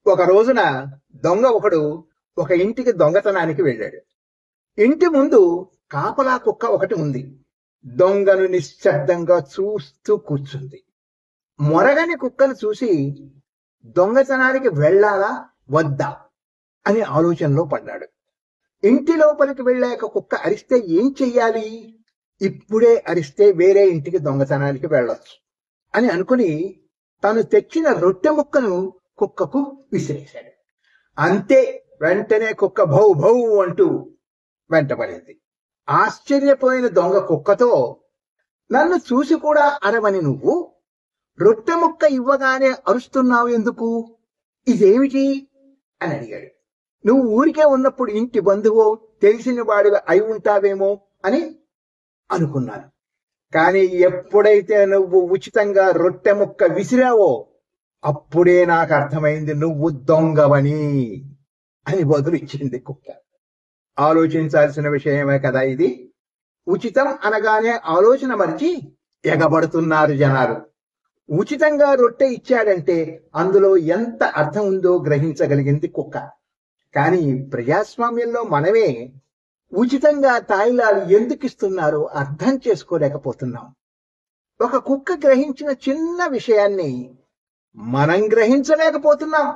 ఒక రోజున దొంగ ఒకడు ఒక ఇంటికి దొంగతనానికి వెళ్ళాడు. ఇంటి ముందు కాపలా కుక్క ఒకటి ఉంది. దొంగను నిశ్శబ్దంగా చూస్తూ కూర్చుంది. మొరగని కుక్కను చూసి దొంగతనానికి వెళ్ళాలా వద్దా అని ఆలోచనలో పడ్డాడు. ఇంటి లోపలికి వెళ్ళాక కుక్క అరిస్తే ఏం చెయ్యాలి? ఇప్పుడే అరిస్తే వేరే ఇంటికి దొంగతనానికి వెళ్ళొచ్చు అని అనుకుని తను తెచ్చిన రొట్టె ముక్కను కుక్కకు విసిరేశాడు. అంతే, వెంటనే కుక్క భౌ భౌ అంటూ వెంటపడింది. ఆశ్చర్యపోయిన దొంగ కుక్కతో, నన్ను చూసి కూడా అరవని నువ్వు రొట్టె ముక్క ఇవ్వగానే అరుస్తున్నావు ఎందుకు? ఇదేమిటి అని అడిగాడు. నువ్వు ఊరికే ఉన్నప్పుడు ఇంటి బంధువో తెలిసిన వాడివి అయి ఉంటావేమో అని అనుకున్నాను. కానీ ఎప్పుడైతే నువ్వు ఉచితంగా రొట్టె ముక్క విసిరావో అప్పుడే నాకు అర్థమైంది నువ్వు దొంగవని అని బదులు ఇచ్చింది కుక్క. ఆలోచించాల్సిన విషయమే కదా ఇది. ఉచితం అనగానే ఆలోచన మరిచి ఎగబడుతున్నారు జనాలు. ఉచితంగా రొట్టె ఇచ్చాడంటే అందులో ఎంత అర్థం ఉందో గ్రహించగలిగింది కుక్క. కానీ ప్రజాస్వామ్యంలో మనమే ఉచితంగా తాయిలాలు ఎందుకు ఇస్తున్నారో అర్థం చేసుకోలేకపోతున్నాం. ఒక కుక్క గ్రహించిన చిన్న విషయాన్ని మనం గ్రహించలేకపోతున్నాం.